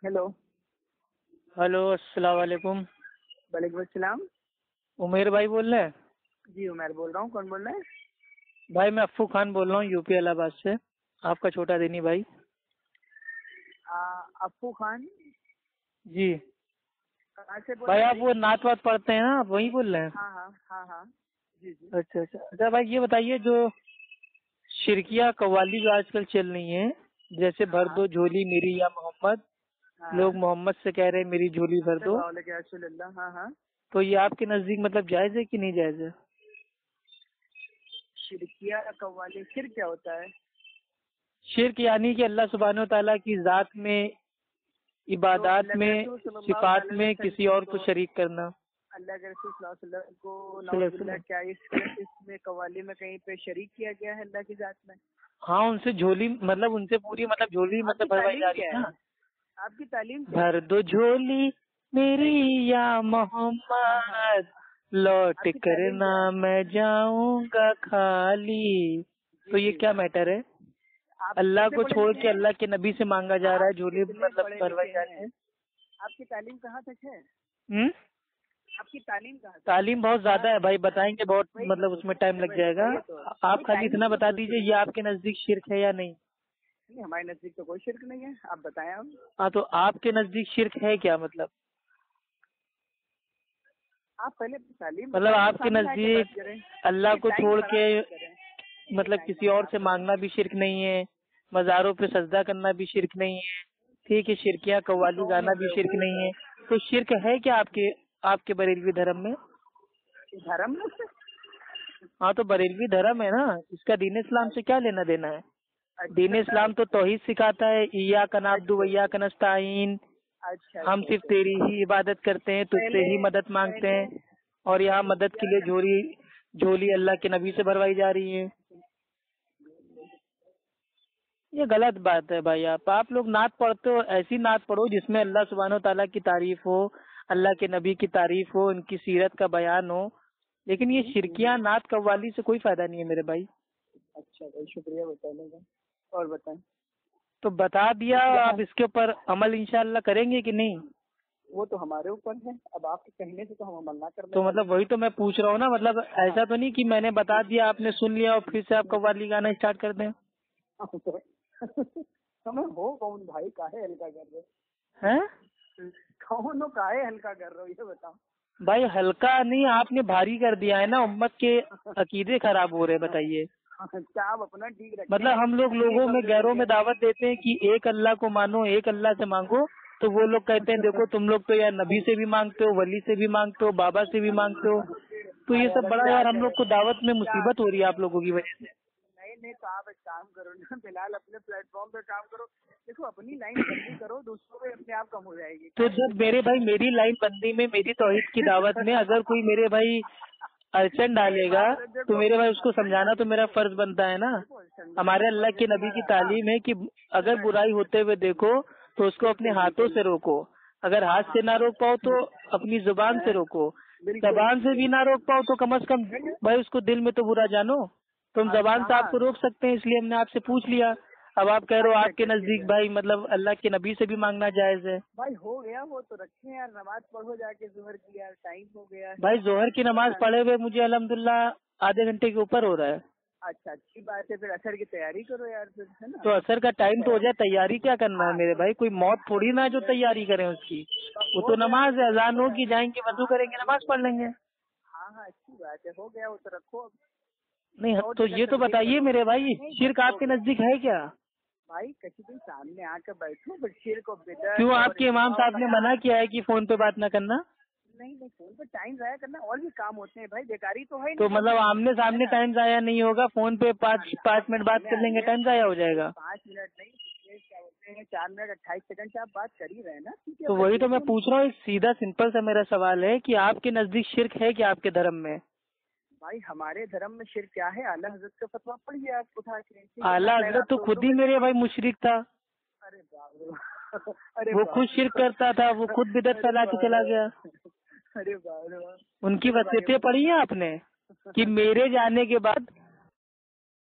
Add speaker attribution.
Speaker 1: Hello.
Speaker 2: Hello, अस्सलाम वालेकुम।
Speaker 1: वालेकुम अस्सलाम।
Speaker 2: उमेर भाई बोल रहे हैं?
Speaker 1: जी उमर बोल रहा हूँ। कौन बोल रहा है?
Speaker 2: भाई मैं अफ्फू खान बोल रहा हूँ, यूपी इलाहाबाद से, आपका छोटा दीनी भाई।
Speaker 1: अप्पू खान।
Speaker 2: जी
Speaker 1: कहाँ से बोल
Speaker 2: भाई,
Speaker 1: रहे
Speaker 2: आप
Speaker 1: हैं?
Speaker 2: वो नात वात पढ़ते हैं ना, आप वही बोल रहे हैं?
Speaker 1: हाँ हाँ हाँ हाँ। जी जी।
Speaker 2: अच्छा अच्छा अच्छा भाई, ये बताइए, जो शिरकिया कव्वाली जो आजकल चल रही है, जैसे
Speaker 1: हाँ
Speaker 2: भर
Speaker 1: हाँ
Speaker 2: दो झोली मेरी या मोहम्मद,
Speaker 1: हाँ।
Speaker 2: लोग मोहम्मद से कह रहे हैं मेरी झोली भर दो,
Speaker 1: सल्लल्लाहु। हाँ हाँ।
Speaker 2: तो ये आपके नजदीक मतलब जायज है कि नहीं जायज है?
Speaker 1: शिरकिया कव्वाली फिर क्या होता है?
Speaker 2: शिरक यानी कि अल्लाह सुब्हानहू तआला की जात में,
Speaker 1: तो
Speaker 2: इबादत
Speaker 1: अल्लाह के
Speaker 2: में,
Speaker 1: रसूल सल्लल्लाहु
Speaker 2: सिफात
Speaker 1: अलैहि
Speaker 2: में किसी
Speaker 1: वसल्लम
Speaker 2: और
Speaker 1: को
Speaker 2: को शरीक करना।
Speaker 1: अल्लाह के रसूल सल्लल्लाहु अलैहि वसल्लम को
Speaker 2: सल्लल्लाहु
Speaker 1: नौजुबिल्लाह
Speaker 2: अलैहि।
Speaker 1: क्या इसमें कव्वाली में कहीं पे शरीक किया गया है अल्लाह की जात में?
Speaker 2: हाँ, उनसे झोली मतलब उनसे पूरी मतलब झोली मतलब
Speaker 1: आपकी
Speaker 2: भरवाई जा
Speaker 1: तालीम
Speaker 2: रही
Speaker 1: क्या
Speaker 2: है
Speaker 1: है?
Speaker 2: ना।
Speaker 1: आपकी तालीम क्या
Speaker 2: भर
Speaker 1: है?
Speaker 2: दो झोली मेरी या
Speaker 1: हाँ हाँ।
Speaker 2: मोहम्मद, लौट
Speaker 1: आपकी
Speaker 2: कर
Speaker 1: तालीम
Speaker 2: ना
Speaker 1: क्या है?
Speaker 2: मैं जाऊंगा खाली। तो
Speaker 1: जी
Speaker 2: ये
Speaker 1: जी।
Speaker 2: क्या मैटर है?
Speaker 1: आप
Speaker 2: अल्लाह
Speaker 1: कितने
Speaker 2: को
Speaker 1: पढ़े
Speaker 2: छोड़
Speaker 1: लिखे
Speaker 2: के
Speaker 1: हैं?
Speaker 2: अल्लाह के नबी से मांगा जा रहा
Speaker 1: आप
Speaker 2: है, झोली
Speaker 1: कितने
Speaker 2: मतलब
Speaker 1: पढ़े
Speaker 2: भरवाई
Speaker 1: लिखे
Speaker 2: जा
Speaker 1: हैं?
Speaker 2: रही है।
Speaker 1: आपकी तालीम कहाँ तक है?
Speaker 2: हम्म।
Speaker 1: आपकी तालीम कहाँ तक है?
Speaker 2: तालीम बहुत ज्यादा है भाई, बताएंगे बहुत,
Speaker 1: वही
Speaker 2: मतलब उसमें टाइम लग जाएगा।
Speaker 1: वही तो
Speaker 2: आप
Speaker 1: नहीं,
Speaker 2: खाली
Speaker 1: टाइम
Speaker 2: इतना
Speaker 1: तो
Speaker 2: बता दीजिए, ये आपके नजदीक शिरक है या नहीं?
Speaker 1: नहीं, हमारे नजदीक तो कोई शिरक नहीं है। आप बताएं।
Speaker 2: हाँ, तो आपके नजदीक शिरक है क्या मतलब?
Speaker 1: आप पहले अपनी तालीम
Speaker 2: मतलब
Speaker 1: बताएं,
Speaker 2: आपके
Speaker 1: सामने आके बात
Speaker 2: नजदीक
Speaker 1: करें।
Speaker 2: अल्लाह
Speaker 1: देखिए
Speaker 2: को
Speaker 1: टाइम
Speaker 2: छोड़ के
Speaker 1: खराब मत करें। देखिए
Speaker 2: मतलब
Speaker 1: टाइम
Speaker 2: किसी
Speaker 1: मत
Speaker 2: और
Speaker 1: खराब
Speaker 2: से
Speaker 1: करें।
Speaker 2: मांगना भी शिरक नहीं है, मज़ारों पे सजदा करना भी शिरक नहीं है, ठीक है, शिरकियाँ
Speaker 1: ये
Speaker 2: कव्वाली
Speaker 1: कौन है
Speaker 2: गाना भी शिरक
Speaker 1: बेवकूफ?
Speaker 2: नहीं है। तो शिरक है क्या आपके आपके बरेलवी धर्म में?
Speaker 1: धर्म में से?
Speaker 2: हाँ, तो बरेलवी धर्म है ना, इसका दीन इस्लाम से क्या लेना देना है? दीन
Speaker 1: अच्छा
Speaker 2: इस्लाम तो तौहीद सिखाता है, इय्याका नअब्दु व
Speaker 1: अच्छा
Speaker 2: इय्याका नस्ताईन,
Speaker 1: अच्छा
Speaker 2: हम
Speaker 1: अच्छा
Speaker 2: सिर्फ
Speaker 1: अच्छा
Speaker 2: तेरी
Speaker 1: अच्छा।
Speaker 2: ही इबादत करते हैं, तुझसे
Speaker 1: पहले
Speaker 2: ही मदद मांगते
Speaker 1: पहले
Speaker 2: हैं, और यहाँ
Speaker 1: पहले
Speaker 2: मदद के
Speaker 1: किया
Speaker 2: लिए
Speaker 1: था।
Speaker 2: झोली झोली अल्लाह के नबी से भरवाई जा रही है। ये गलत बात है भाई। आप लोग नात पढ़ते हो, ऐसी नात पढ़ो जिसमें अल्लाह सुब्हानो तआला की तारीफ हो, अल्लाह के नबी की तारीफ हो, उनकी सीरत का बयान हो। लेकिन ये शिरकियाँ नात कव्वाली से कोई फायदा नहीं है मेरे भाई।
Speaker 1: अच्छा भाई, शुक्रिया बताने का। और बताएं।
Speaker 2: तो बता दिया,
Speaker 1: यहाँ
Speaker 2: आप इसके ऊपर अमल इंशाअल्लाह करेंगे कि नहीं?
Speaker 1: वो तो हमारे ऊपर है। अब आपके कहने से तो हम अमल ना करने
Speaker 2: तो
Speaker 1: वाले
Speaker 2: मतलब वही तो मैं पूछ रहा हूँ ना, मतलब
Speaker 1: हैं।
Speaker 2: ऐसा तो नहीं कि मैंने बता दिया, आपने सुन लिया और फिर से आप कव्वाली गाना स्टार्ट कर दें।
Speaker 1: हमें हो कौन भाई, काहे हल्का कर रहे
Speaker 2: हैं?
Speaker 1: हो? कौन हो, काहे हल्का कर रहे हो, ये बताओ।
Speaker 2: भाई हल्का नहीं, आपने भारी कर दिया है ना, उम्मत के अकीदे खराब हो रहे हैं, बताइए।
Speaker 1: अच्छा, आप अपना ठीक रखें।
Speaker 2: मतलब हम लोग
Speaker 1: ये
Speaker 2: लोगों में,
Speaker 1: कब से हो
Speaker 2: गैरों में
Speaker 1: गया?
Speaker 2: दावत देते हैं कि एक अल्लाह को मानो, एक अल्लाह से मांगो, तो वो लोग कहते हैं देखो तुम लोग तो यार नबी से भी मांगते हो, वली से भी मांगते हो, बाबा से भी मांगते हो। तो
Speaker 1: हाँ
Speaker 2: ये सब
Speaker 1: यार, अब
Speaker 2: बड़ा
Speaker 1: क्या
Speaker 2: यार हम लोग
Speaker 1: करें?
Speaker 2: को दावत में
Speaker 1: क्या
Speaker 2: मुसीबत हो रही है आप लोगों की वजह से।
Speaker 1: नहीं नहीं, तो आप एक काम करो ना, फिलहाल अपने प्लेटफॉर्म पे काम करो। देखो, अपनी लाइन बंदी करो, दूसरों पे अपने आप कम हो जाएगी।
Speaker 2: तो
Speaker 1: काहे
Speaker 2: जब मेरे भाई मेरी लाइन बंदी में, मेरी तौहीद की दावत में अगर कोई मेरे भाई अड़चन डालेगा,
Speaker 1: आप
Speaker 2: तो
Speaker 1: देखो,
Speaker 2: मेरे भाई उसको
Speaker 1: अड़चन
Speaker 2: समझाना तो
Speaker 1: डालने
Speaker 2: मेरा
Speaker 1: दो।
Speaker 2: फर्ज बनता है ना।
Speaker 1: देखो, समझाना
Speaker 2: हमारे अल्लाह
Speaker 1: फर्ज है
Speaker 2: के नबी की
Speaker 1: तुम्हारा। हाँ,
Speaker 2: तालीम है कि अगर
Speaker 1: राइट।
Speaker 2: बुराई होते हुए देखो तो उसको अपने
Speaker 1: बिल्कुल
Speaker 2: हाथों
Speaker 1: बिल्कुल।
Speaker 2: से रोको, अगर
Speaker 1: हाँ
Speaker 2: हाथ
Speaker 1: हाँ
Speaker 2: से ना
Speaker 1: हाँ।
Speaker 2: रोक पाओ तो अपनी जुबान से
Speaker 1: हैं?
Speaker 2: रोको,
Speaker 1: बिल्कुल
Speaker 2: जबान से भी
Speaker 1: बिल्कुल।
Speaker 2: ना रोक पाओ तो कम से कम भाई उसको दिल में तो बुरा जानो। तुम जबान
Speaker 1: अच्छा
Speaker 2: से
Speaker 1: हाँ।
Speaker 2: आपको रोक सकते हैं, इसलिए हमने आपसे पूछ लिया। अब आप कह रहे हो
Speaker 1: अच्छा
Speaker 2: आपके
Speaker 1: अच्छा, ठीक
Speaker 2: नजदीक
Speaker 1: है
Speaker 2: भाई मतलब अल्लाह के नबी से भी मांगना जायज है।
Speaker 1: भाई। हो गया वो तो रखें यार, नमाज पढ़ो जाके जोहर की, यार टाइम हो गया है।
Speaker 2: भाई जोहर की नमाज
Speaker 1: हाँ।
Speaker 2: पढ़े हुए मुझे अल्हम्दुलिल्लाह आधे घंटे के ऊपर हो रहा है।
Speaker 1: अच्छा, अच्छी बात है। फिर असर की तैयारी करो यार, फिर है ना।
Speaker 2: तो असर का टाइम तो हो जाए, तैयारी क्या करना है
Speaker 1: हाँ
Speaker 2: मेरे
Speaker 1: तो
Speaker 2: भाई, कोई मौत थोड़ी ना है जो
Speaker 1: फिर
Speaker 2: तैयारी करें उसकी। वो
Speaker 1: हो
Speaker 2: तो
Speaker 1: गया वो
Speaker 2: नमाज है,
Speaker 1: तो
Speaker 2: अजान
Speaker 1: रखो यार।
Speaker 2: होगी, जाएंगे वजू
Speaker 1: हाँ हाँ,
Speaker 2: करेंगे, नमाज पढ़ लेंगे।
Speaker 1: हाँ हाँ, अच्छी बात है। हो गया वो तो रखो अब।
Speaker 2: नहीं,
Speaker 1: और
Speaker 2: तो
Speaker 1: जगह
Speaker 2: ये तो
Speaker 1: तब्दील
Speaker 2: बताइए
Speaker 1: करो।
Speaker 2: मेरे भाई,
Speaker 1: नहीं,
Speaker 2: शिरक
Speaker 1: बस हो
Speaker 2: आपके
Speaker 1: गया
Speaker 2: नजदीक है क्या?
Speaker 1: भाई। किसी दिन सामने आकर बैठो, फिर शिर्क और
Speaker 2: क्यों,
Speaker 1: बिदअत और
Speaker 2: आपके इमाम
Speaker 1: इज्मा और
Speaker 2: साहब ने
Speaker 1: खिलाफ।
Speaker 2: मना किया है कि फोन पे बात ना करना?
Speaker 1: नहीं नहीं, फोन पे टाइम जाया करना, और भी काम होते हैं भाई, बेकारी तो है ही नहीं
Speaker 2: तो
Speaker 1: फोन
Speaker 2: मतलब
Speaker 1: पे।
Speaker 2: आमने
Speaker 1: है
Speaker 2: सामने
Speaker 1: ना।
Speaker 2: टाइम जाया नहीं होगा, फोन पे
Speaker 1: हाँ,
Speaker 2: पाँच पाँच मिनट बात
Speaker 1: सामने
Speaker 2: कर लेंगे,
Speaker 1: आइए।
Speaker 2: टाइम जाया हो
Speaker 1: भाई
Speaker 2: जाएगा।
Speaker 1: 5 मिनट नहीं, ये क्या बोलते हैं, 4 मिनट 28 सेकंड से आप बात कर ही रहे हैं ना, ठीक है,
Speaker 2: तो
Speaker 1: अब
Speaker 2: वही
Speaker 1: रखिए
Speaker 2: तो मैं
Speaker 1: फोन।
Speaker 2: पूछ रहा हूँ, एक सीधा सिंपल सा मेरा सवाल है कि आपके नजदीक शिरक है क्या आपके धर्म में?
Speaker 1: भाई हमारे धर्म में शिर्क क्या है? आला हजरत का फतवा पढ़िए आप उठा के, ठीक है ना।
Speaker 2: आला
Speaker 1: खैर,
Speaker 2: हजरत
Speaker 1: आप
Speaker 2: तो
Speaker 1: तो उर्दू
Speaker 2: खुद ही
Speaker 1: में।
Speaker 2: मेरे भाई मुशरिक था।
Speaker 1: अरे बाप रे बाप। अरे
Speaker 2: वो खुद
Speaker 1: बाप रे
Speaker 2: शिरक करता था, वो
Speaker 1: बाप।
Speaker 2: खुद बिदअत
Speaker 1: अरे
Speaker 2: फैला के
Speaker 1: बाप
Speaker 2: चला
Speaker 1: रे
Speaker 2: गया।
Speaker 1: बाप। अरे बाप रे बाप।
Speaker 2: उनकी
Speaker 1: चलो भाई,
Speaker 2: वसीयतें पढ़ी हैं आपने कि मेरे जाने के बाद